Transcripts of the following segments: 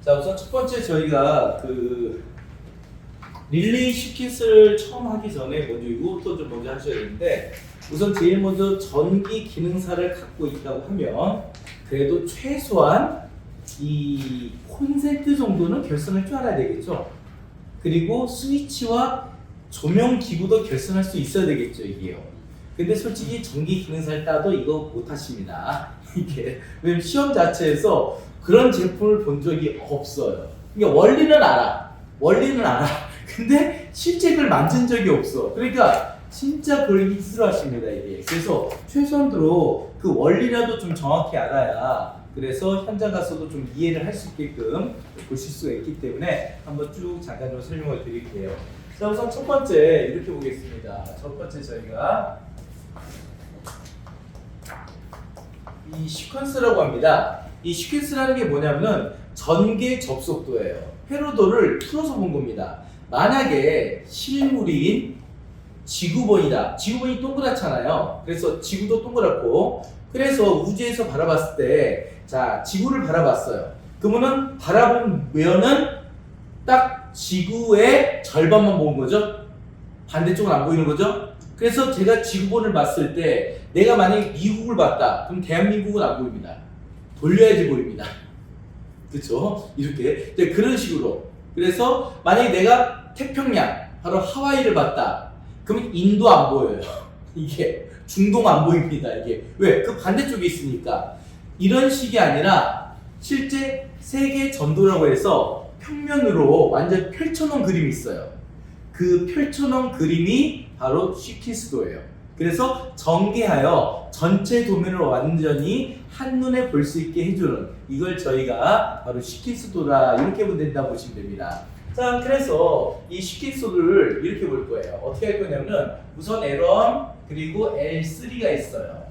자, 우선 첫 번째 저희가 릴레이 슈킷을 처음 하기 전에 먼저 이것부터 좀 먼저 하셔야 되는데, 우선 제일 먼저 전기 기능사를 갖고 있다고 하면 그래도 최소한 이 콘센트 정도는 결선할 줄 알아야 되겠죠. 그리고 스위치와 조명 기구도 결선할 수 있어야 되겠죠, 이게요. 근데 솔직히 전기 기능사를 따도 이거 못 하십니다. 이게 왜냐면 시험 자체에서 그런 제품을 본 적이 없어요. 그러니까 원리는 알아. 근데 실제 그걸 만진 적이 없어. 그러니까 진짜 그걸 힘들어하십니다, 이게. 그래서 최소한으로 그 원리라도 좀 정확히 알아야, 그래서 현장 가서도 좀 이해를 할 수 있게끔 보실 수가 있기 때문에 한번 쭉 잠깐 좀 설명을 드릴게요. 자, 우선 첫 번째 이렇게 보겠습니다. 첫 번째 저희가 이 시퀀스라고 합니다. 이 시퀀스라는 게 뭐냐면은 전개 접속도예요. 회로도를 풀어서 본 겁니다. 만약에 실물인 지구본이다. 지구본이 동그랗잖아요. 그래서 지구도 동그랗고, 그래서 우주에서 바라봤을 때, 자, 지구를 바라봤어요. 그러면은 바라본 면은 딱 지구의 절반만 보는 거죠. 반대쪽은 안 보이는 거죠. 그래서 제가 지구본을 봤을 때, 내가 만약에 미국을 봤다. 그럼 대한민국은 안 보입니다. 돌려야지 보입니다. 그렇죠? 이렇게 그런 식으로. 그래서 만약에 내가 태평양, 바로 하와이를 봤다. 그러면 인도 안 보여요. 이게 중동 안 보입니다. 이게 왜? 그 반대쪽에 있으니까. 이런 식이 아니라 실제 세계 전도라고 해서 평면으로 완전 펼쳐놓은 그림이 있어요. 그 펼쳐놓은 그림이 바로 시키스도예요. 그래서 전개하여 전체 도면을 완전히 한눈에 볼 수 있게 해주는, 이걸 저희가 바로 시키스도다, 이렇게 보면 된다 보시면 됩니다. 자, 그래서 이 시키스도를 이렇게 볼 거예요. 어떻게 할 거냐면은 우선 L1 그리고 L3가 있어요.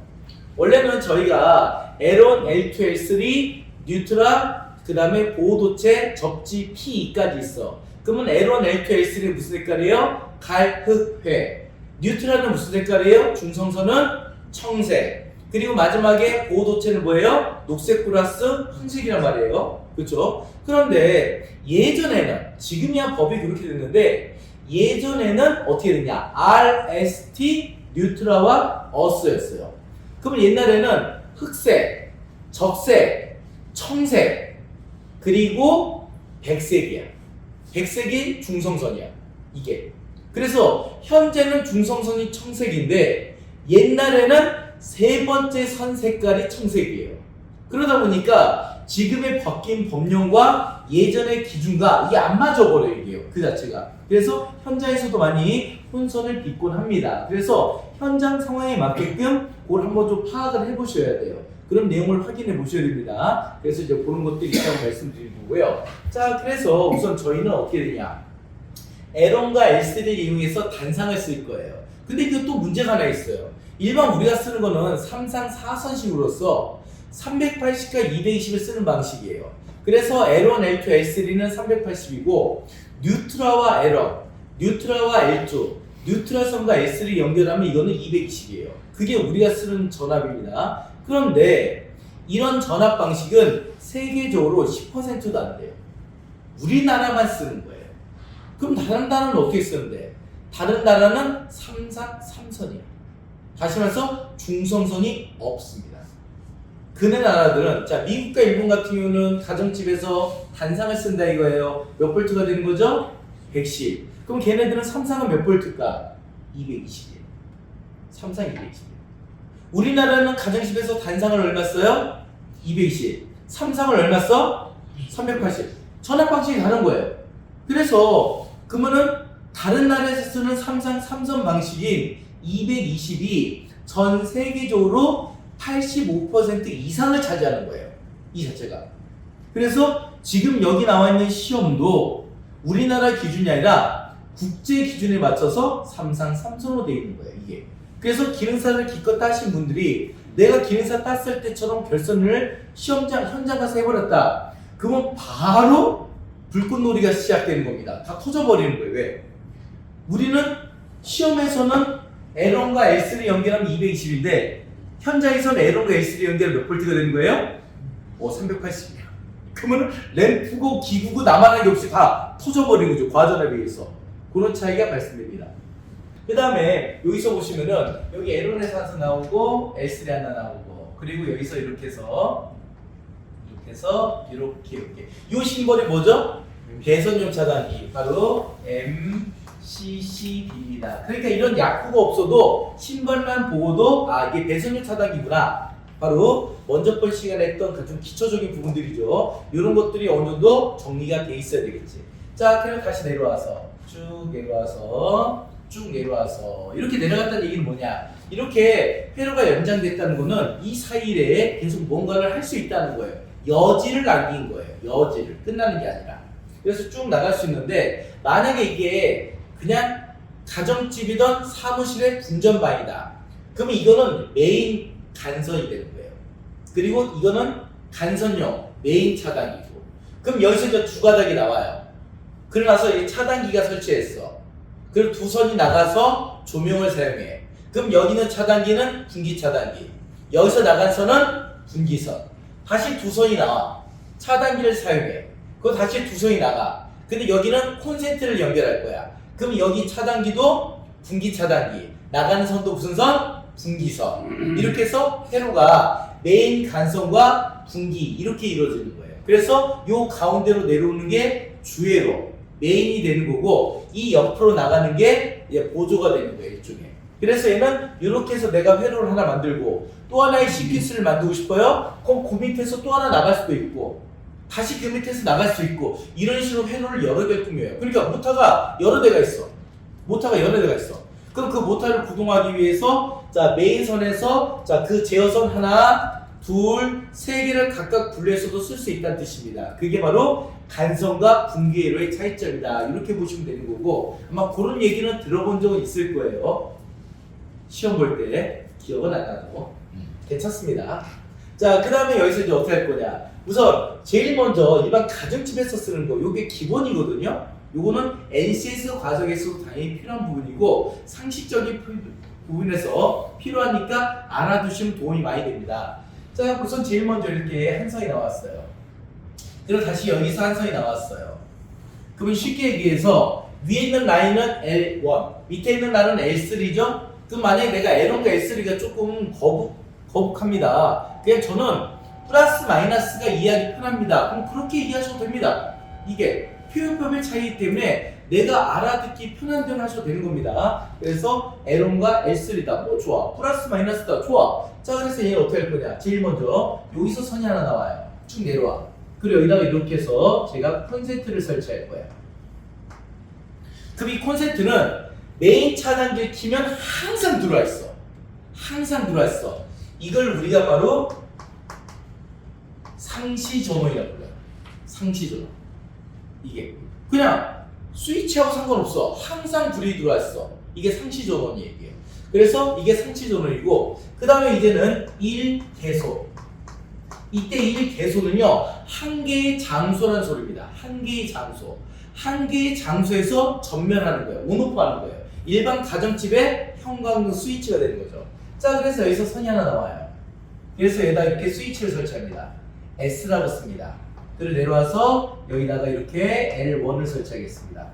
원래는 저희가 L1, L2, L3, 뉴트라, 그 다음에 보호도체, 접지, P2까지 있어. 그러면 L1, L2, L3는 무슨 색깔이에요? 갈흑회. 뉴트라는 무슨 색깔이에요? 중성선은 청색. 그리고 마지막에 보호도체는 뭐예요? 녹색 플러스 황색이란 말이에요. 그렇죠? 그런데 예전에는, 지금이야 법이 그렇게 됐는데, 예전에는 어떻게 됐냐? RST, 뉴트라와 어스였어요. 그러면 옛날에는 흑색, 적색, 청색, 그리고 백색이야. 백색이 중성선이야. 이게. 그래서 현재는 중성선이 청색인데 옛날에는 세 번째 선 색깔이 청색이에요. 그러다 보니까 지금의 바뀐 법령과 예전의 기준과 이게 안 맞아버려요, 이게요. 그 자체가. 그래서 현장에서도 많이 혼선을 빚곤 합니다. 그래서 현장 상황에 맞게끔 그걸 한번 좀 파악을 해보셔야 돼요. 그런 내용을 확인해 보셔야 됩니다. 그래서 이제 그런 것들이 있다고 말씀드린 거고요. 자, 그래서 우선 저희는 어떻게 되냐? L1과 L3를 이용해서 단상을 쓸 거예요. 근데 이게 또 문제가 하나 있어요. 일반 우리가 쓰는 거는 3상 4선식으로서 380과 220을 쓰는 방식이에요. 그래서 L1, L2, L3는 380이고 뉴트라와 L1, 뉴트라와 L2, 뉴트라선과 L3를 연결하면 이거는 220이에요. 그게 우리가 쓰는 전압입니다. 그런데 이런 전압 방식은 세계적으로 10%도 안 돼요. 우리나라만 쓰는 거예요. 그럼 다른 나라는 어떻게 쓰는데? 다른 나라는 3상 3선이에요. 다시 말해서 중성선이 없습니다. 그네 나라들은, 자, 미국과 일본 같은 경우는 가정집에서 단상을 쓴다 이거예요. 몇 볼트가 되는 거죠? 110. 그럼 걔네들은 3상은 몇 볼트일까? 220이에요. 3상 220이에요. 우리나라는 가정집에서 단상을 얼마 써요? 220. 3상을 얼마 써? 380. 전압 방식이 다른 거예요. 그래서 그러면은 다른 나라에서 쓰는 3상 3선 방식인 220이 전 세계적으로 85% 이상을 차지하는 거예요. 이 자체가. 그래서 지금 여기 나와 있는 시험도 우리나라 기준이 아니라 국제 기준에 맞춰서 3상 3선으로 되어 있는 거예요, 이게. 그래서 기능사를 기껏 따신 분들이 내가 기능사 땄을 때처럼 결선을 현장 가서 해버렸다. 그러면 바로 불꽃놀이가 시작되는 겁니다. 다 터져버리는 거예요. 왜? 우리는 시험에서는 L1과 L3 연결하면 220인데 현장에서는 L1과 L3 연결하면 몇 볼트가 되는 거예요? 380이에요. 그러면 램프고 기구고 나만한 게 없이 다 터져버린 거죠. 과전압에 의해서. 그런 차이가 발생됩니다. 그 다음에 여기서 보시면은 여기 L1에서 하나 나오고 L3 하나 나오고 그리고 여기서 이렇게 해서 이렇게 이 심벌이 뭐죠? 배선용 차단기 바로 MCCB입니다. 그러니까 이런 약구가 없어도 심벌만 보고도 아 이게 배선용 차단기구나. 바로 먼저 번 시간에 했던 그 좀 기초적인 부분들이죠. 이런 것들이 어느 정도 정리가 돼 있어야 되겠지. 자, 그럼 다시 내려와서 쭉 내려와서 이렇게 내려갔다는 얘기는 뭐냐? 이렇게 회로가 연장됐다는 거는 이 사이에 계속 뭔가를 할 수 있다는 거예요. 여지를 남긴 거예요. 여지를 끝나는 게 아니라. 그래서 쭉 나갈 수 있는데 만약에 이게 그냥 가정집이던 사무실의 분전방이다. 그럼 이거는 메인 간선이 되는 거예요. 그리고 이거는 간선용 메인 차단기고. 그럼 여기서 이제 두 가닥이 나와요. 그러나서 이 차단기가 설치했어. 그리고 두 선이 나가서 조명을 사용해. 그럼 여기는 차단기는 분기 차단기. 여기서 나간 선은 분기선. 다시 두 선이 나와. 차단기를 사용해. 그거 다시 두 선이 나가. 근데 여기는 콘센트를 연결할 거야. 그럼 여기 차단기도 분기 차단기. 나가는 선도 무슨 선? 분기선. 이렇게 해서 회로가 메인 간선과 분기 이렇게 이루어지는 거예요. 그래서 요 가운데로 내려오는 게 주회로 메인이 되는 거고 이 옆으로 나가는 게 보조가 되는 거예요. 일종의. 그래서 얘는 이렇게 해서 내가 회로를 하나 만들고 또 하나의 시퀀스를 만들고 싶어요? 그럼 그 밑에서 또 하나 나갈 수도 있고 다시 그 밑에서 나갈 수 있고 이런 식으로 회로를 여러 개를 꾸며요. 그러니까 모터가 여러 대가 있어. 그럼 그 모터를 구동하기 위해서 자 메인선에서 자 그 제어선 하나, 둘, 세 개를 각각 분리해서도 쓸 수 있다는 뜻입니다. 그게 바로 간선과 분기회로의 차이점이다. 이렇게 보시면 되는 거고 아마 그런 얘기는 들어본 적은 있을 거예요. 시험 볼 때 기억은 안 나고 괜찮습니다. 자, 그 다음에 여기서 이제 어떻게 할 거냐. 우선 제일 먼저 일반 가정집에서 쓰는 거 요게 기본이거든요. 요거는 NCS 과정에서도 당연히 필요한 부분이고 상식적인 부분에서 필요하니까 알아두시면 도움이 많이 됩니다. 자, 우선 제일 먼저 이렇게 한 선이 나왔어요. 그리고 다시 여기서 한 선이 나왔어요. 그러면 쉽게 얘기해서 위에 있는 라인은 L1, 밑에 있는 라인은 L3죠? 그럼 만약에 내가 L1과 L3가 조금 거북합니다. 그냥 저는 플러스 마이너스가 이해하기 편합니다. 그럼 그렇게 이해하셔도 됩니다. 이게 표현법의 차이이기 때문에 내가 알아듣기 편한 대로 하셔도 되는 겁니다. 그래서 L1과 L3다. 뭐 좋아. 플러스 마이너스다. 좋아. 자, 그래서 얘는 어떻게 할 거냐. 제일 먼저 여기서 선이 하나 나와요. 쭉 내려와. 그리고 여기다가 이렇게 해서 제가 콘센트를 설치할 거예요. 그럼 이 콘센트는 메인 차단기를 키면 항상 들어와 있어. 이걸 우리가 바로 상시 전원이라고 불러요. 상시 전원. 이게 그냥 스위치하고 상관없어. 항상 불이 들어와 있어. 이게 상시 전원이 얘기해요. 그래서 이게 상시 전원이고 그 다음에 이제는 1개소. 이때 1개소는요 한 개의 장소라는 소리입니다. 한 개의 장소에서 전면하는 거예요. 온오프 하는 거예요. 일반 가정집의 형광등 스위치가 되는 거죠. 자, 그래서 여기서 선이 하나 나와요. 그래서 여기다 이렇게 스위치를 설치합니다. S라고 씁니다. 그리고 내려와서 여기다가 이렇게 L1을 설치하겠습니다.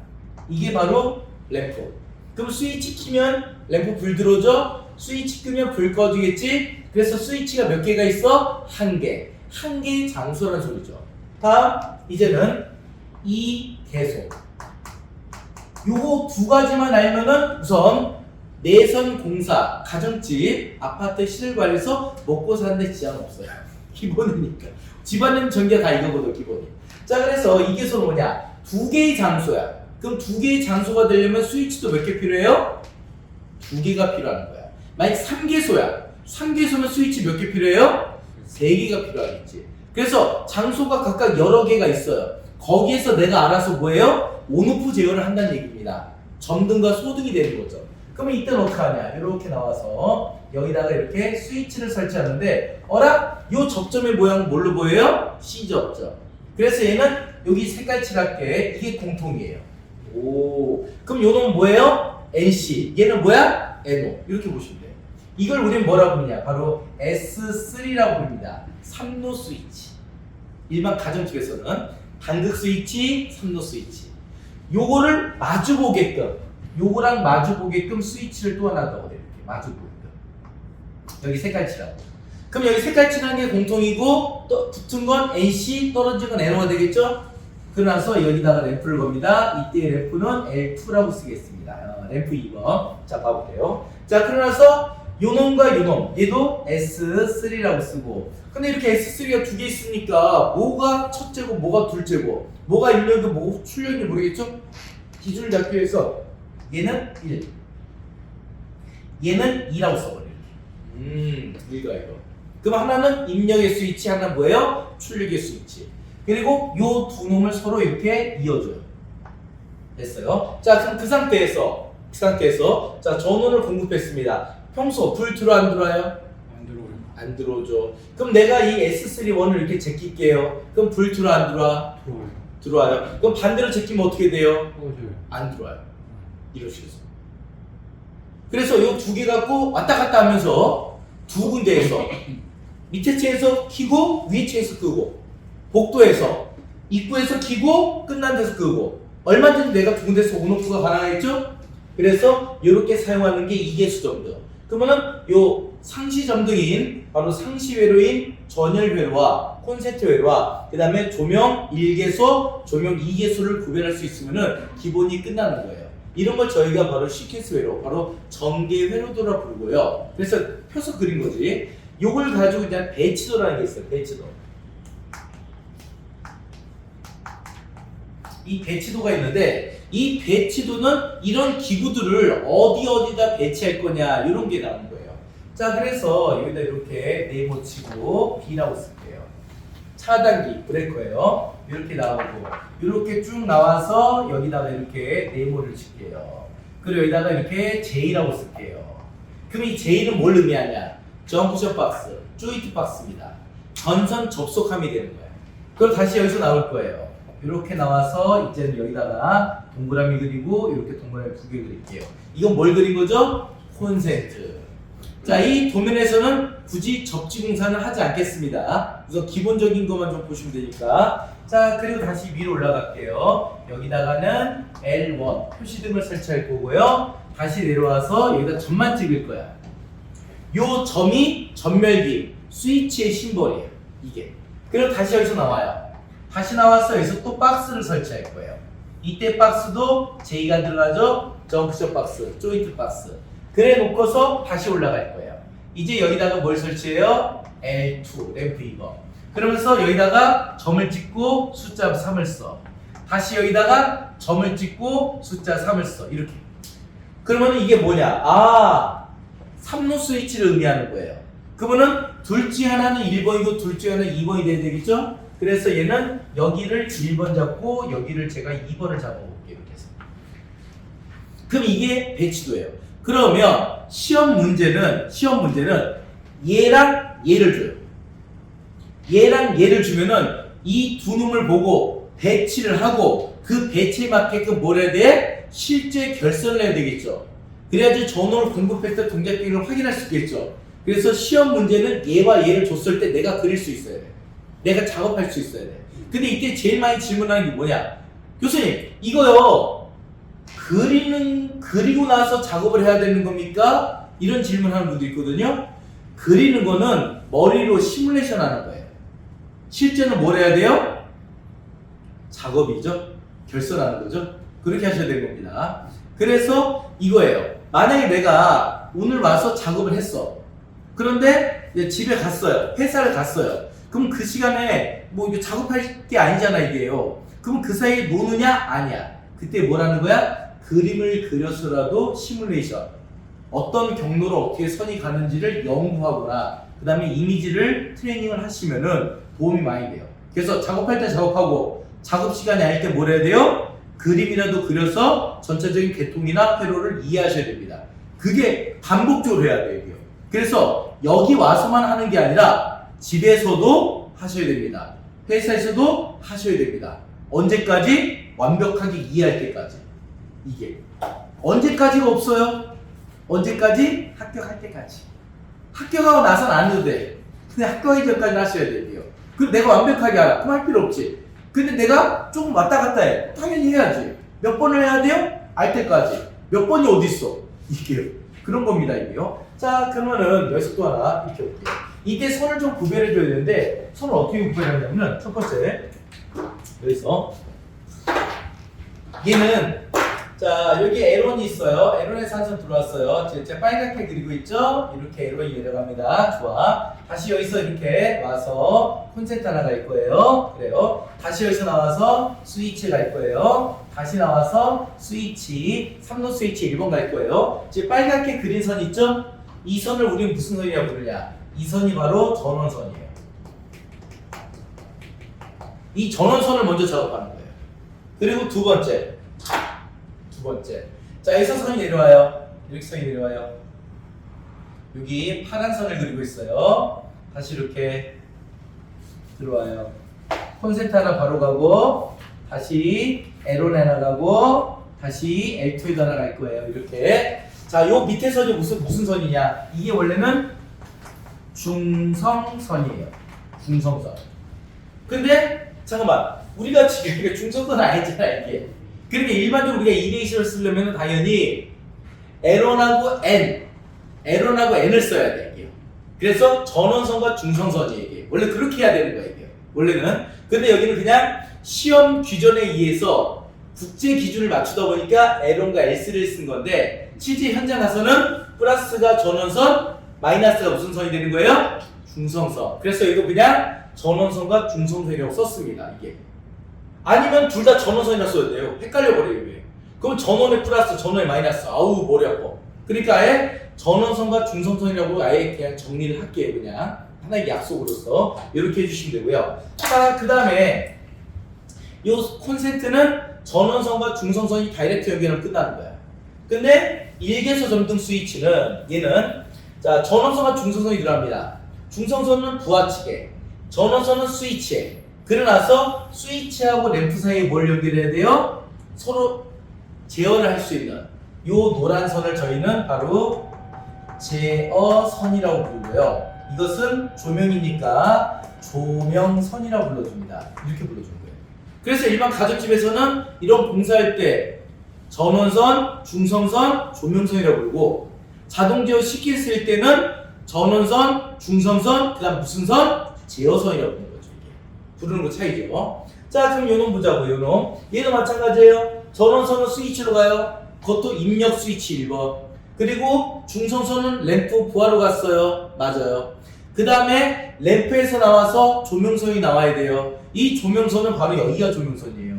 이게 바로 램프. 그럼 스위치 키면 램프 불 들어오죠? 스위치 끄면 불 꺼지겠지? 그래서 스위치가 몇 개가 있어? 한 개. 한 개의 장소라는 소리죠. 다음, 이제는 이 개소. 요거 두 가지만 알면은 우선 내선 공사, 가정집, 아파트 시설관리에서 먹고 사는데 지장 없어요. 기본이니까. 집안은 전기가 다 이거거든, 기본이. 자, 그래서 이 개소는 뭐냐? 두 개의 장소야. 그럼 두 개의 장소가 되려면 스위치도 몇 개 필요해요? 두 개가 필요한 거야. 만약 3개소야. 3개소면 스위치 몇 개 필요해요? 3개가 필요하겠지. 그래서 장소가 각각 여러 개가 있어요. 거기에서 내가 알아서 뭐예요? 온오프 제어를 한다는 얘기입니다. 점등과 소등이 되는 거죠. 그러면 이때는 어떻게 하냐? 이렇게 나와서 여기다가 이렇게 스위치를 설치하는데 어라? 요 접점의 모양은 뭘로 보여요? C접점. 그래서 얘는 여기 색깔 칠할게. 이게 공통이에요. 오, 그럼 요놈은 뭐예요? NC. 얘는 뭐야? NO. 이렇게 보시면 돼요. 이걸 우리는 뭐라고 부르냐? 바로 S3라고 부릅니다. 3로 스위치. 일반 가정집에서는 단극 스위치, 3로 스위치. 요거를 마주보게끔, 요거랑 마주보게끔 스위치를 또 하나 더 이렇게 마주보게끔. 여기 색깔칠하고. 그럼 여기 색깔칠하는 게 공통이고 또 붙은 건 NC, 떨어진 건 NO가 되겠죠? 그러나서 여기다가 램프를 겁니다. 이때 램프는 L2라고 쓰겠습니다. 램프 2번. 자, 봐볼게요. 자, 그러나서 요놈과 요놈, 얘도 S3라고 쓰고. 근데 이렇게 S3가 두 개 있으니까 뭐가 첫째고 뭐가 둘째고 뭐가 입력이고 뭐가 출력인지 모르겠죠? 기준을 잡기 위해서 얘는 1, 얘는 2라고 써버려요. 이거. 그럼 하나는 입력의 스위치, 하나는 뭐예요? 출력의 스위치. 그리고 요 두 놈을 서로 이렇게 이어줘요. 됐어요? 자, 그럼 그 상태에서 자, 전원을 공급했습니다. 평소 불 들어와 안 들어와요? 안 들어오죠. 그럼 내가 이 S31을 이렇게 제낄게요. 그럼 불 들어와 안 들어와? 들어와요. 그럼 반대로 제끼면 어떻게 돼요? 안 들어와요. 이런 식으로. 그래서 이 두 개 갖고 왔다 갔다 하면서 두 군데에서 밑에 채에서 켜고 위에 채에서 끄고 복도에서 입구에서 켜고 끝난 데서 끄고 얼마든지 내가 두 군데서 온오프가 가능하겠죠? 그래서 이렇게 사용하는 게 2개수 정도. 그러면은 요 상시 점등인 바로 상시 회로인 전열 회로와 콘센트 회로와 그 다음에 조명 1개소, 조명 2개소를 구별할 수 있으면은 기본이 끝나는 거예요. 이런 걸 저희가 바로 시퀀스 회로, 바로 전개 회로도라 부르고요. 그래서 펴서 그린 거지. 요걸 가지고 그냥 배치도라는 게 있어요. 배치도. 이 배치도가 있는데 이 배치도는 이런 기구들을 어디다 배치할 거냐 이런 게 나오는 거예요. 자, 그래서 여기다 이렇게 네모 치고 B라고 쓸게요. 차단기 브레이커예요. 이렇게 나오고 이렇게 쭉 나와서 여기다가 이렇게 네모를 칠게요. 그리고 여기다가 이렇게 J라고 쓸게요. 그럼 이 J는 뭘 의미하냐? 정크션 박스, 조인트 박스입니다. 전선 접속함이 되는 거예요. 그럼 다시 여기서 나올 거예요. 이렇게 나와서 이제는 여기다가 동그라미 그리고 이렇게 동그라미 두 개 그릴게요. 이건 뭘 그린 거죠? 콘센트. 자, 이 도면에서는 굳이 접지 공사는 하지 않겠습니다. 우선 기본적인 것만 좀 보시면 되니까. 자, 그리고 다시 위로 올라갈게요. 여기다가는 L1 표시등을 설치할 거고요. 다시 내려와서 여기다 점만 찍을 거야. 요 점이 전멸기 스위치의 심벌이에요. 이게. 그리고 다시 여기서 나와요. 다시 나와서 여기서 또 박스를 설치할 거예요. 이때 박스도 J가 들어가죠. 정크션 박스, 조인트 박스. 그래 놓고서 다시 올라갈 거예요. 이제 여기다가 뭘 설치해요? L2, 램프 2번. 그러면서 여기다가 점을 찍고 숫자 3을 써. 다시 여기다가 점을 찍고 숫자 3을 써. 이렇게. 그러면 이게 뭐냐? 3로 스위치를 의미하는 거예요. 그러면은 둘 중 하나는 1번이고 둘 중 하나는 2번이 돼야 되겠죠? 그래서 얘는 여기를 1번 잡고 여기를 제가 2번을 잡아볼게요. 이렇게 해서. 그럼 이게 배치도예요. 그러면 시험 문제는 얘랑 얘를 줘요. 얘랑 얘를 주면은 이 두 놈을 보고 배치를 하고 그 배치에 맞게끔 뭘 해야 돼? 실제 결선을 해야 되겠죠. 그래야지 전원을 공급할 때 동작 비율을 확인할 수 있겠죠. 그래서 시험 문제는 얘와 얘를 줬을 때 내가 그릴 수 있어야 돼. 내가 작업할 수 있어야 돼. 근데 이때 제일 많이 질문하는 게 뭐냐? 교수님, 이거요. 그리고 나서 작업을 해야 되는 겁니까? 이런 질문하는 분도 있거든요. 그리는 거는 머리로 시뮬레이션 하는 거예요. 실제는 뭘 해야 돼요? 작업이죠. 결선하는 거죠. 그렇게 하셔야 되는 겁니다. 그래서 이거예요. 만약에 내가 오늘 와서 작업을 했어. 그런데 집에 갔어요. 회사를 갔어요. 그럼 그 시간에 뭐 이게 작업할 게 아니잖아 이게요. 그럼 그 사이에 노느냐? 아니야. 그때 뭐라는 거야? 그림을 그려서라도 시뮬레이션. 어떤 경로로 어떻게 선이 가는지를 연구하거나 그 다음에 이미지를 트레이닝을 하시면은 도움이 많이 돼요. 그래서 작업할 때 작업하고 작업 시간이 아닐 때 뭘 해야 돼요? 그림이라도 그려서 전체적인 계통이나 회로를 이해하셔야 됩니다. 그게 반복적으로 해야 돼요. 그래서 여기 와서만 하는 게 아니라 집에서도 하셔야 됩니다. 회사에서도 하셔야 됩니다. 언제까지? 완벽하게 이해할 때까지. 이게 언제까지가 없어요? 언제까지? 합격할 때까지. 합격하고 나서는 안 해도 돼. 근데 합격하기 전까지는 하셔야 돼요. 그 내가 완벽하게 알아. 그럼 할 필요 없지. 근데 내가 조금 왔다 갔다 해. 당연히 해야지. 몇 번을 해야 돼요? 알 때까지. 몇 번이 어디 있어? 이게요. 그런 겁니다, 이게요. 자, 그러면은 여기서 또 하나 이렇게 볼게요. 이때 선을 좀 구별해 줘야 되는데 선을 어떻게 구별하냐면 첫 번째 여기서 얘는 자 여기 에론이 있어요. 에론에서 한 선 들어왔어요. 제가 빨갛게 그리고 있죠. 이렇게 에론이 내려갑니다. 좋아. 다시 여기서 이렇게 와서 콘센트 하나 갈 거예요. 그래요. 다시 여기서 나와서 스위치 갈 거예요. 다시 나와서 스위치 3로 스위치 1번 갈 거예요. 지금 빨갛게 그린 선 있죠? 이 선을 우리는 무슨 선이라고 부르냐? 이 선이 바로 전원선이에요. 이 전원선을 먼저 작업하는 거예요. 그리고 두 번째. 자, 여기서 선이 내려와요. 이렇게 선이 내려와요. 여기 파란 선을 그리고 있어요. 다시 이렇게 들어와요. 콘센트 하나 바로 가고, 다시 에론 하나 가고, 다시 L2에도 하나 갈 거예요. 이렇게. 자, 요 밑에 선이 무슨 선이냐? 이게 원래는 중성선이에요. 중성선. 근데 잠깐만, 우리가 지금 이게 중성선 아니잖아 이게. 그러니까 일반적으로 우리가 이레이셔를 쓰려면 당연히 L1하고 N을 써야 돼 이게. 그래서 전원선과 중성선이 이게 원래 그렇게 해야 되는 거야 이게. 원래는. 근데 여기는 그냥 시험 규정에 의해서 국제 기준을 맞추다 보니까 L1과 S를 쓴 건데 실제 현장 가서는 플러스가 전원선, 마이너스가 무슨 선이 되는 거예요? 중성선. 그래서 이거 그냥 전원선과 중성선이라고 썼습니다. 이게. 아니면 둘 다 전원선이라 써야 돼요. 헷갈려버려요. 이게. 그럼 전원의 플러스, 전원의 마이너스. 아우 머리 아파. 그러니까 아예 전원선과 중성선이라고 아예 그냥 정리를 할게요. 그냥 하나의 약속으로서 이렇게 해주시면 되고요. 자, 그 다음에 이 콘센트는 전원선과 중성선이 다이렉트 연결하면 끝나는 거야. 근데 일개소 점등 스위치는 얘는 자 전원선과 중성선이 들어갑니다. 중성선은 부하측에, 전원선은 스위치에. 그러나서 스위치하고 램프 사이에 뭘 연결해야 돼요? 서로 제어를 할 수 있는 요 노란 선을 저희는 바로 제어선이라고 부르고요. 이것은 조명이니까 조명선이라고 불러줍니다. 이렇게 불러주는 거예요. 그래서 일반 가정집에서는 이런 공사할 때 전원선, 중성선, 조명선이라고 부르고 자동 제어 시킬 쓸 때는 전원선, 중성선, 그 다음 무슨 선? 제어선이라고 부르는 거죠. 이게. 부르는 거 차이죠. 자, 그럼 요놈 보자고요. 요놈. 얘도 마찬가지예요. 전원선은 스위치로 가요. 그것도 입력 스위치 1번. 그리고 중성선은 램프 부하로 갔어요. 맞아요. 그 다음에 램프에서 나와서 조명선이 나와야 돼요. 이 조명선은 바로 여기가 조명선이에요.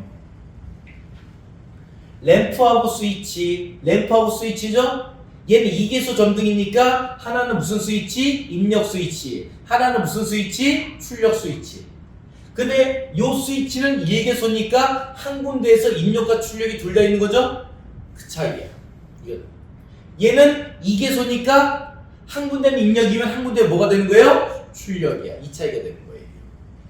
램프하고 스위치죠? 얘는 이개소 점등이니까 하나는 무슨 스위치? 입력 스위치. 하나는 무슨 스위치? 출력 스위치. 근데 요 스위치는 1개소니까 한 군데에서 입력과 출력이 둘 다 있는 거죠? 그 차이야. 얘는 2개소니까 한 군데는 입력이면 한 군데 뭐가 되는 거예요? 출력이야. 이 차이가 되는 거예요.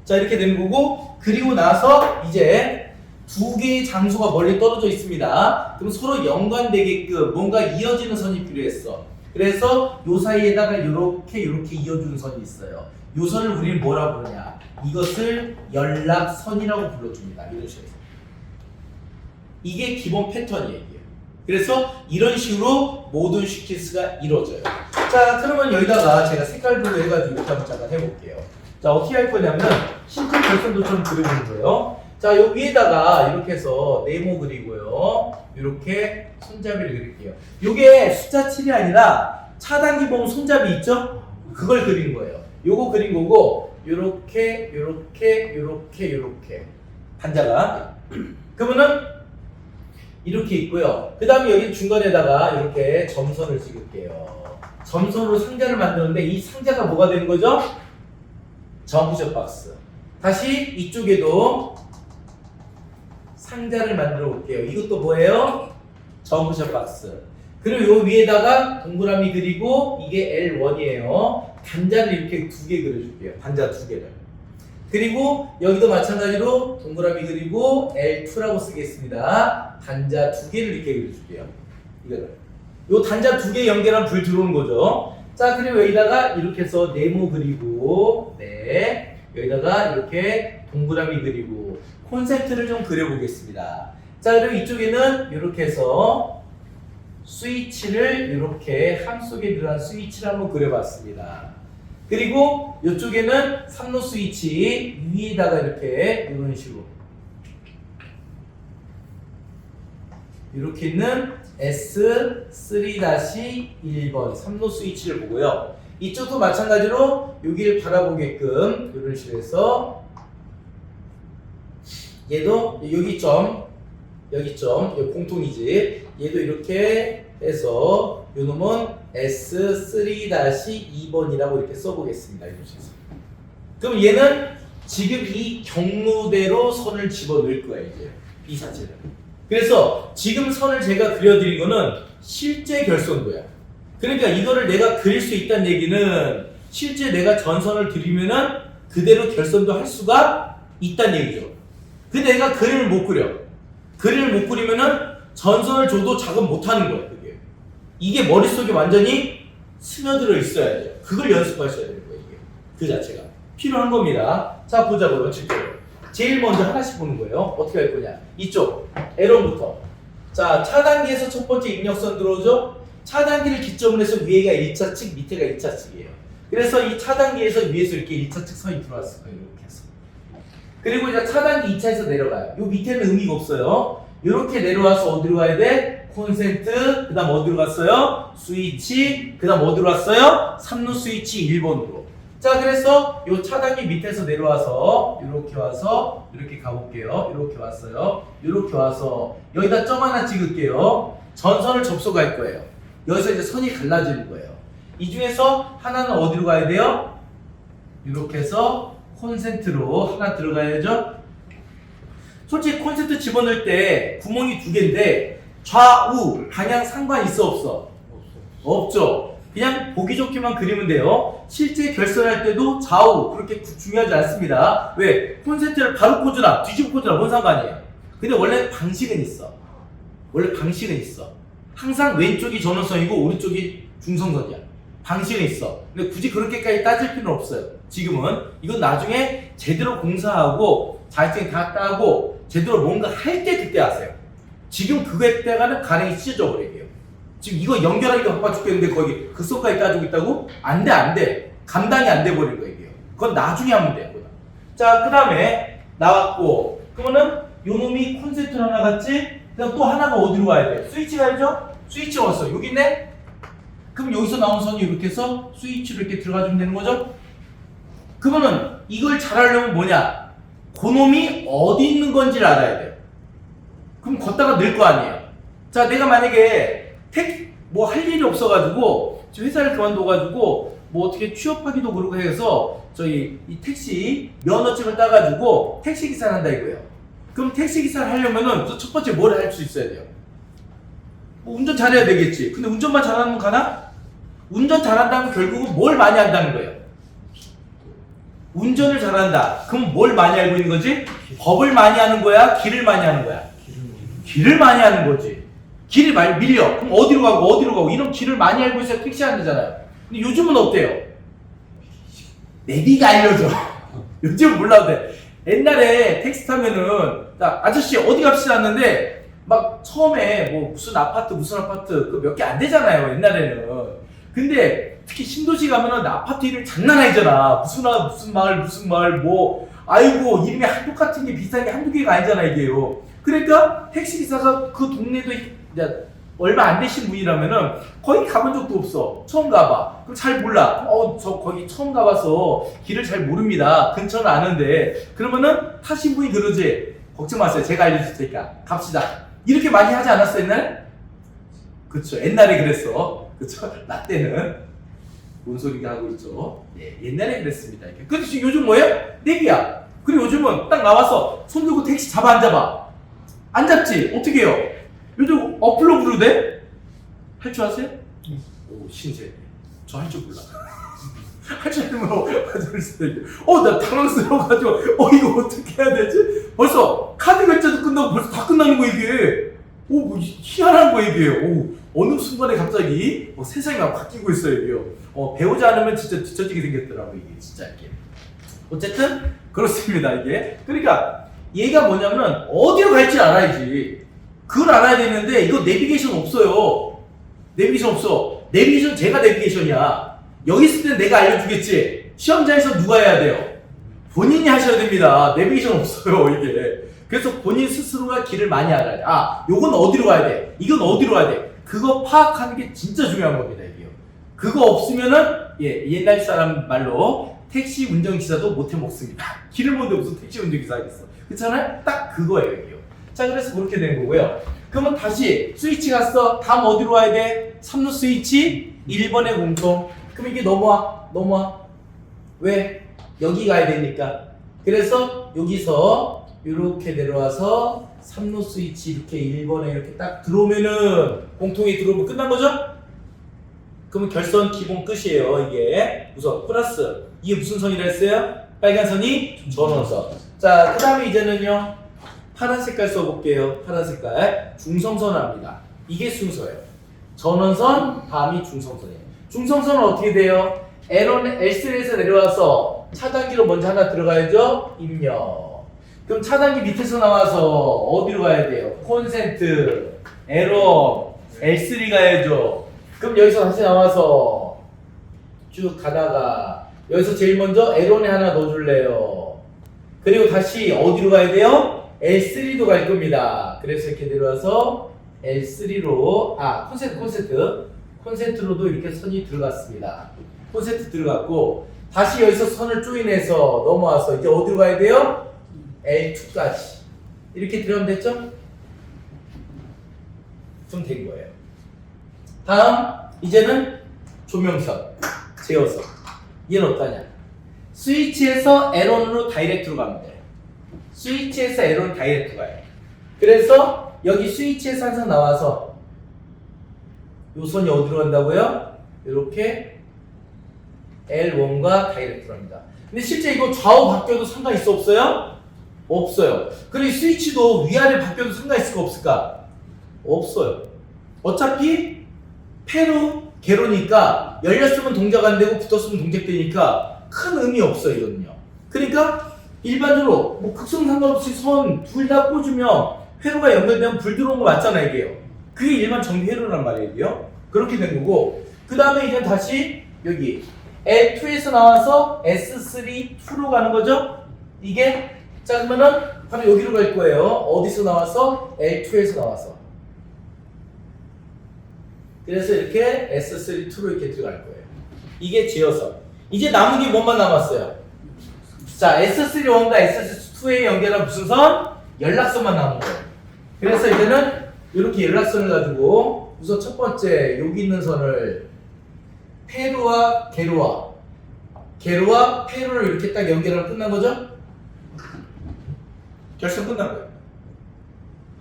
자, 이렇게 되는 거고, 그리고 나서 이제 두 개의 장소가 멀리 떨어져 있습니다. 그럼 서로 연관되게끔 뭔가 이어지는 선이 필요했어. 그래서 요 사이에다가 이렇게 이어주는 선이 있어요. 요 선을 우리는 뭐라고 부르냐? 이것을 연락선이라고 불러줍니다. 이런 식으로. 이게 기본 패턴이에요. 그래서 이런 식으로 모든 슈키스가 이루어져요. 자, 그러면 여기다가 제가 색깔별로 해가지고 이렇게 한번 잠깐 해볼게요. 자, 어떻게 할 거냐면 심플 결선도 좀 그려보는 거예요. 자, 요 위에다가 이렇게 해서 네모 그리고요. 이렇게 손잡이를 그릴게요. 요게 숫자 7이 아니라 차단기 보면 손잡이 있죠? 그걸 그린 거예요. 요거 그린 거고, 요렇게 단자가. 그러면은 이렇게 있고요. 그 다음에 여기 중간에다가 이렇게 점선을 찍을게요. 점선으로 상자를 만드는데 이 상자가 뭐가 되는 거죠? 점프샷 박스. 다시 이쪽에도 상자를 만들어 볼게요. 이것도 뭐예요? 점프샷 박스. 그리고 요 위에다가 동그라미 그리고 이게 L1이에요. 단자를 이렇게 두 개 그려줄게요. 단자 두 개를. 그리고 여기도 마찬가지로 동그라미 그리고 L2라고 쓰겠습니다. 단자 두 개를 이렇게 그려줄게요. 이거를. 요 단자 두 개 연결하면 불 들어오는 거죠. 자, 그리고 여기다가 이렇게 해서 네모 그리고, 네. 여기다가 이렇게 동그라미 그리고 콘센트를 좀 그려보겠습니다. 자, 그리고 이쪽에는 이렇게 해서 스위치를 이렇게 함 속에 들어간 스위치를 한번 그려봤습니다. 그리고 이쪽에는 3로 스위치 위에다가 이렇게 이런 식으로 이렇게 있는 S3-1번 3로 스위치를 보고요. 이쪽도 마찬가지로 여기를 바라보게끔 이런 식으로 해서 얘도 여기 점 여기 공통이지. 얘도 이렇게 해서 요 놈은 S3-2번이라고 이렇게 써보겠습니다. 이렇게 해서. 그럼 얘는 지금 이 경로대로 선을 집어넣을 거예요. 이제 이 자체를. 그래서 지금 선을 제가 그려드린 거는 실제 결선도야. 그러니까 이거를 내가 그릴 수 있다는 얘기는 실제 내가 전선을 그리면은 그대로 결선도 할 수가 있다는 얘기죠. 근데 내가 그림을 못 그려. 그림을 못 그리면은 전선을 줘도 작업 못 하는 거예요, 그게. 이게 머릿속에 완전히 스며들어 있어야 돼요. 그걸 연습하셔야 되는 거예요, 이게. 그 자체가. 필요한 겁니다. 자, 보자, 그러면 직접. 제일 먼저 하나씩 보는 거예요. 어떻게 할 거냐. 이쪽, L1부터. 자, 차단기에서 첫 번째 입력선 들어오죠? 차단기를 기점으로 해서 위에가 1차 측, 밑에가 2차 측이에요. 그래서 이 차단기에서 위에서 이렇게 1차 측 선이 들어왔을 거예요, 이렇게 해서. 그리고 이제 차단기 2차에서 내려가요. 요 밑에는 의미가 없어요. 이렇게 내려와서 어디로 가야 돼? 콘센트, 그 다음 어디로 갔어요? 스위치, 그 다음 어디로 갔어요? 3루 스위치 1번으로. 자, 그래서 요 차단기 밑에서 내려와서 이렇게 와서 이렇게 가볼게요. 이렇게 왔어요. 이렇게 와서 여기다 점 하나 찍을게요. 전선을 접속할 거예요. 여기서 이제 선이 갈라지는 거예요. 이 중에서 하나는 어디로 가야 돼요? 이렇게 해서 콘센트로 하나 들어가야죠. 솔직히 콘센트 집어넣을 때 구멍이 두 개인데 좌우 방향 상관 있어 없어? 없죠. 그냥 보기 좋게만 그리면 돼요. 실제 결선할 때도 좌우 그렇게 중요하지 않습니다. 왜? 콘센트를 바로 꽂으나 뒤집어 꽂으나 뭔 상관이에요. 근데 원래 방식은 있어. 항상 왼쪽이 전원선이고 오른쪽이 중성선이야. 방식은 있어. 근데 굳이 그렇게까지 따질 필요는 없어요. 지금은. 이건 나중에 제대로 공사하고 자격증 다 따고 제대로 뭔가 할 때 그때 하세요. 지금 그거 때가는 가랭이 찢어져 버리게요. 지금 이거 연결하기가 바빠 죽겠는데 거기 극성까지 따지고 있다고? 안 돼. 감당이 안 돼 버릴 거예요. 그건 나중에 하면 돼요. 자, 그 다음에 나왔고, 그러면은 요 놈이 콘센트로 하나 갔지? 그다음 또 하나가 어디로 가야 돼? 스위치 가야죠? 스위치 왔어. 여기 있네? 그럼 여기서 나온 선이 이렇게 해서 스위치로 이렇게 들어가주면 되는 거죠? 그러면은 이걸 잘 하려면 뭐냐? 그놈이 어디 있는 건지를 알아야 돼요. 그럼 걷다가 늘 거 아니에요. 자, 내가 만약에 뭐 할 일이 없어가지고 회사를 그만둬가지고 뭐 어떻게 취업하기도 그러고 해서 저희 이 택시 면허증을 따가지고 택시 기사를 한다 이거예요. 그럼 택시 기사를 하려면은 첫 번째 뭘 할 수 있어야 돼요? 뭐 운전 잘해야 되겠지. 근데 운전만 잘하면 가나? 운전 잘한다면 결국은 뭘 많이 한다는 거예요. 운전을 잘한다. 그럼 뭘 많이 알고 있는 거지? 법을 많이 하는 거야? 길을 많이 하는 거야? 길을 많이 하는 거지. 길이 많이 밀려. 그럼 어디로 가고 이런 길을 많이 알고 있어야 택시 안 되잖아요. 근데 요즘은 어때요? 내비가 알려줘. 요즘은 몰라도 돼. 옛날에 택시 타면은 아저씨 어디 갑시다 했는데 막 처음에 뭐 무슨 아파트 그 몇 개 안 되잖아요. 옛날에는. 근데 특히 신도시 가면은 아파트 이름 장난 아니잖아. 무슨 마을 뭐 아이고 이름이 똑같은 게 비슷한 게 한두 개가 아니잖아 이게요. 그러니까 택시기사가 그 동네도 얼마 안 되신 분이라면은 거기 가본 적도 없어. 처음 가봐. 그럼 잘 몰라. 저 거기 처음 가봐서 길을 잘 모릅니다. 근처는 아는데. 그러면은 타신 분이 그러지. 걱정 마세요. 제가 알려줄 테니까. 갑시다. 이렇게 많이 하지 않았어 옛날에? 그쵸. 옛날에 그랬어. 그쵸. 나 때는. 뭔 소리가 하고 있죠. 예, 옛날에 그랬습니다. 근데 지금 요즘 뭐예요? 내비야. 그리고 요즘은 딱 나와서 손 들고 택시 잡아 안 잡아? 안 잡지? 어떻게 해요? 요즘 어플로 부르대? 할 줄 아세요? 오, 신세. 저 할 줄 몰라. 할 줄 알면 나 당황스러워가지고 이거 어떻게 해야 되지? 벌써 카드 결제도 끝나고 벌써 다 끝나는 거 이게. 뭐 희한한 거 이게. 어느 순간에 갑자기 세상이 막 바뀌고 있어요 이게요. 배우지 않으면 진짜 뒤처지게 생겼더라고 이게 진짜 이게. 어쨌든 그렇습니다 이게. 그러니까 얘가 뭐냐면 어디로 갈지 알아야지. 그걸 알아야 되는데 이거 내비게이션 없어요. 내비게이션 없어. 내비게이션 제가 내비게이션이야. 여기 있을 때는 내가 알려주겠지. 시험장에서 누가 해야 돼요? 본인이 하셔야 됩니다. 내비게이션 없어요 이게. 그래서 본인 스스로가 길을 많이 알아야 돼. 아, 요건 어디로 가야 돼? 이건 어디로 가야 돼? 그거 파악하는 게 진짜 중요한 겁니다 이게요. 그거 없으면은 옛날 사람 말로 택시 운전기사도 못해 먹습니다. 길을 모르는데 무슨 택시 운전기사 하겠어. 그렇잖아요? 딱 그거예요 이게요. 자, 그래서 그렇게 된 거고요. 그러면 다시 스위치 갔어. 다음 어디로 와야 돼? 3루 스위치 1번의 공통. 그럼 이게 넘어와. 왜? 여기 가야 되니까. 그래서 여기서 이렇게 내려와서 3루 스위치 이렇게 1번에 이렇게 딱 들어오면은 공통이 들어오면 끝난 거죠? 그러면 결선 기본 끝이에요 이게. 우선 플러스 이게 무슨 선이라 했어요? 빨간 선이 전원선. 자, 그 다음에 이제는요 파란 색깔 써볼게요. 파란 색깔 중성선 합니다. 이게 순서예요. 전원선 다음이 중성선이에요. 중성선은 어떻게 돼요? L3에서 내려와서 차단기로 먼저 하나 들어가야죠. 입력. 그럼 차단기 밑에서 나와서 어디로 가야 돼요? 콘센트, L1, L3 가야죠. 그럼 여기서 다시 나와서 쭉 가다가 여기서 제일 먼저 L1에 하나 넣어줄래요. 그리고 다시 어디로 가야 돼요? L3도 갈 겁니다. 그래서 이렇게 내려와서 L3로 콘센트로도 이렇게 선이 들어갔습니다. 콘센트 들어갔고 다시 여기서 선을 조인해서 넘어와서 이제 어디로 가야 돼요? L2까지 이렇게 들어가면 됐죠? 좀 된 거예요. 다음 이제는 조명선, 제어선. 얘는 어떠냐? 스위치에서 L1으로 다이렉트로 가면 돼요. 스위치에서 L1 다이렉트 가요. 그래서 여기 스위치에서 항상 나와서 요 선이 어디로 간다고요? 이렇게 L1과 다이렉트로 합니다. 근데 실제 이거 좌우 바뀌어도 상관 있어 없어요? 없어요. 그리고 스위치도 위아래 바뀌어도 상관 있을까 없을까? 없어요. 어차피 패로 개로니까 열렸으면 동작 안 되고 붙었으면 동작되니까 큰 의미 없어요 이거는요. 그러니까 일반적으로 뭐 극성 상관없이 선 둘 다 꽂으면 회로가 연결되면 불 들어온 거 맞잖아요 이게요. 그게 일반 정비 회로란 말이에요 이게요. 그렇게 된 거고 그 다음에 이제 다시 여기 L2에서 나와서 S3, 2로 가는 거죠. 이게 자 그러면은 바로 여기로 갈 거예요. 어디서 나와서? L2에서 나와서. 그래서 이렇게 S3, 2로 이렇게 들어갈 거예요. 이게 제어선. 이제 남은 게 뭐만 남았어요? 자, S3, 1과 S2에 연결한 무슨 선? 연락선만 남은 거예요. 그래서 이제는 이렇게 연락선을 가지고 우선 첫 번째 여기 있는 선을 페루와 게루와 페루를 이렇게 딱 연결하면 끝난 거죠? 결선 끝난 거예요.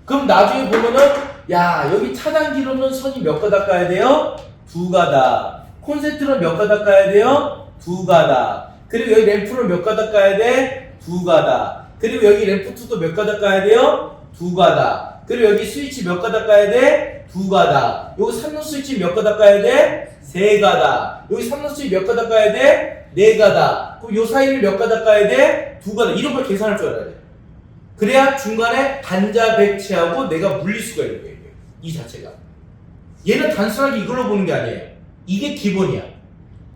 그럼 나중에 보면은 야 여기 차단기로는 선이 몇 가닥 가야 돼요? 2가닥. 콘센트는 몇 가닥 가야 돼요? 2가닥. 그리고 여기 램프는 몇 가닥 가야 돼? 2가닥. 그리고 여기 램프2도 몇 가닥 가야 돼요? 2가닥. 그리고 여기 스위치 몇 가닥 가야 돼? 2가닥. 여기 3루 스위치 몇 가닥 가야 돼? 3가닥. 여기 3루 스위치 몇 가닥 가야 돼? 4가닥. 그럼 요 사이를 몇 가닥 가야 돼? 2가닥. 이런 걸 계산할 줄 알아야 돼. 그래야 중간에 단자 배치하고 내가 물릴 수가 있는 거예요. 이 자체가. 얘는 단순하게 이걸로 보는 게 아니에요. 이게 기본이야.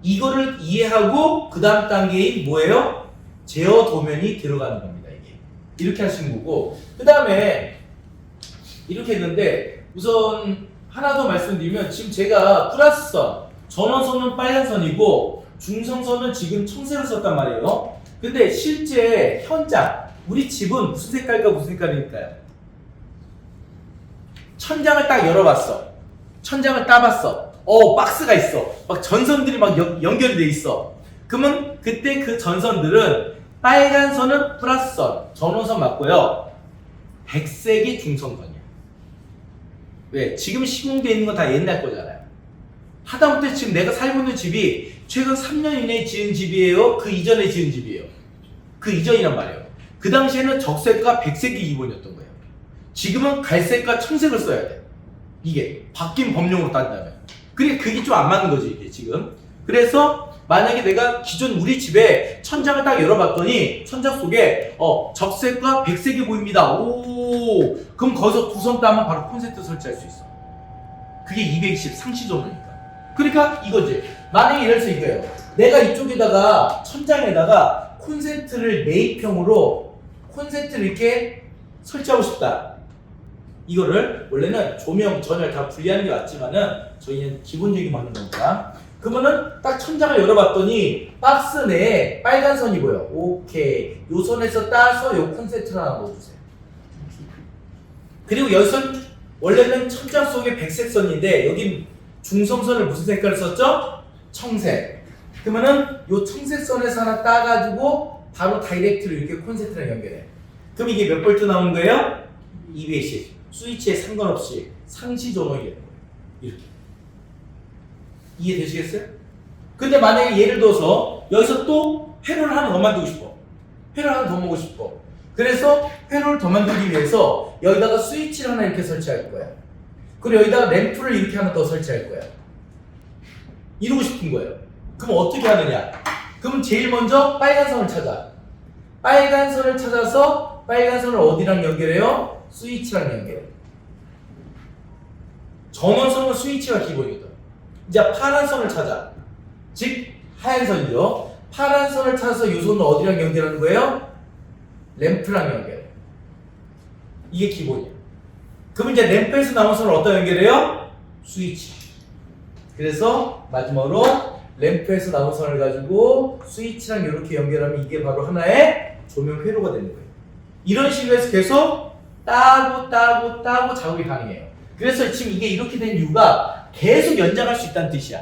이거를 이해하고 그 다음 단계인 뭐예요? 제어 도면이 들어가는 겁니다. 이게. 이렇게 하시는 거고 그 다음에 이렇게 했는데 우선 하나 더 말씀드리면 지금 제가 플러스선, 전원선은 빨간선이고 중성선은 지금 청색을 썼단 말이에요. 근데 실제 현장 우리 집은 무슨 색깔과 무슨 색깔일까요? 천장을 딱 열어봤어. 천장을 따봤어. 박스가 있어. 막 전선들이 막 연결이 돼 있어. 그러면 그때 그 전선들은 빨간 선은 플러스선, 전원선 맞고요. 백색이 중성선이야. 왜? 지금 시공되어 있는 건 다 옛날 거잖아요. 하다못해 지금 내가 살고 있는 집이 최근 3년 이내에 지은 집이에요? 그 이전에 지은 집이에요? 그 이전이란 말이에요. 그 당시에는 적색과 백색이 기본이었던 거예요. 지금은 갈색과 청색을 써야 돼. 이게 바뀐 법령으로 따진다면. 그게 좀 안 맞는 거지 이게 지금. 그래서 만약에 내가 기존 우리 집에 천장을 딱 열어봤더니 천장 속에 적색과 백색이 보입니다. 오, 그럼 거기서 두 손 따면 바로 콘센트 설치할 수 있어. 그게 220 상시 전원이니까. 그러니까 이거지. 만약에 이래서 이거예요. 내가 이쪽에다가 천장에다가 콘센트를 매입형으로 콘센트를 이렇게 설치하고 싶다. 이거를 원래는 조명, 전열 다 분리하는 게 맞지만은 저희는 기본적인 맞는 겁니다. 그러면은 딱 천장을 열어봤더니 박스 내에 빨간 선이 보여. 오케이. 요 선에서 따서 요 콘센트를 하나 넣어주세요. 그리고 여기선 원래는 천장 속에 백색 선인데 여긴 중성선을 무슨 색깔을 썼죠? 청색. 그러면은 요 청색 선에서 하나 따가지고 바로 다이렉트로 이렇게 콘센트랑 연결해. 그럼 이게 몇 볼트 나오는 거예요? 220. 스위치에 상관없이 상시 전원이 되는 거예요. 이렇게. 이해되시겠어요? 근데 만약에 예를 들어서 여기서 또 회로를 하나 더 만들고 싶어. 회로를 하나 더 먹고 싶어. 그래서 회로를 더 만들기 위해서 여기다가 스위치를 하나 이렇게 설치할 거야. 그리고 여기다가 램프를 이렇게 하나 더 설치할 거야. 이러고 싶은 거예요. 그럼 어떻게 하느냐? 그럼 제일 먼저 빨간 선을 찾아. 빨간 선을 찾아서 빨간 선을 어디랑 연결해요? 스위치랑 연결해. 전원선은 스위치가 기본이거든. 이제 파란 선을 찾아. 즉 하얀 선이죠. 파란 선을 찾아서 이 선을 어디랑 연결하는 거예요? 램프랑 연결해. 이게 기본이야. 그럼 이제 램프에서 나온 선을 어디다 연결해요? 스위치. 그래서 마지막으로 램프에서 나온 선을 가지고 스위치랑 이렇게 연결하면 이게 바로 하나의 조명 회로가 되는 거예요. 이런 식으로 해서 계속 따고 작업이 가능해요. 그래서 지금 이게 이렇게 된 이유가 계속 연장할 수 있다는 뜻이야.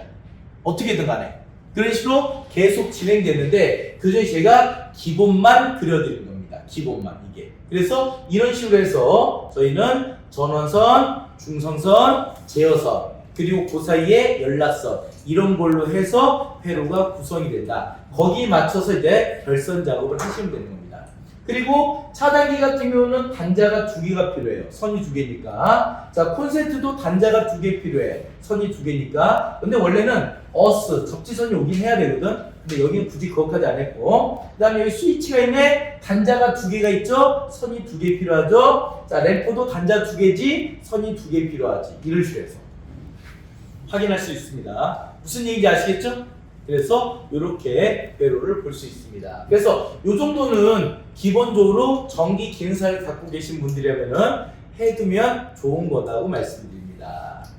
어떻게든 간에. 그런 식으로 계속 진행되는데 그중에 제가 기본만 그려드린 겁니다. 기본만 이게. 그래서 이런 식으로 해서 저희는 전원선, 중성선, 제어선 그리고 그 사이에 연락선 이런 걸로 해서 회로가 구성이 된다. 거기에 맞춰서 이제 결선 작업을 하시면 되는 겁니다. 그리고 차단기 같은 경우는 단자가 2개가 필요해요. 선이 2개니까. 자, 콘센트도 단자가 2개 필요해. 선이 2개니까. 근데 원래는 접지선이 오긴 해야 되거든. 근데 여기는 굳이 그것까지 안 했고. 그 다음에 여기 스위치가 있네. 단자가 2개가 있죠. 선이 2개 필요하죠. 자, 램프도 단자 2개지. 선이 2개 필요하지. 이런 식으로 해서 확인할 수 있습니다. 무슨 얘기인지 아시겠죠? 그래서 이렇게 회로를 볼 수 있습니다. 그래서 이 정도는 기본적으로 전기 기능사를 갖고 계신 분들이라면 해두면 좋은 거다고 말씀드립니다.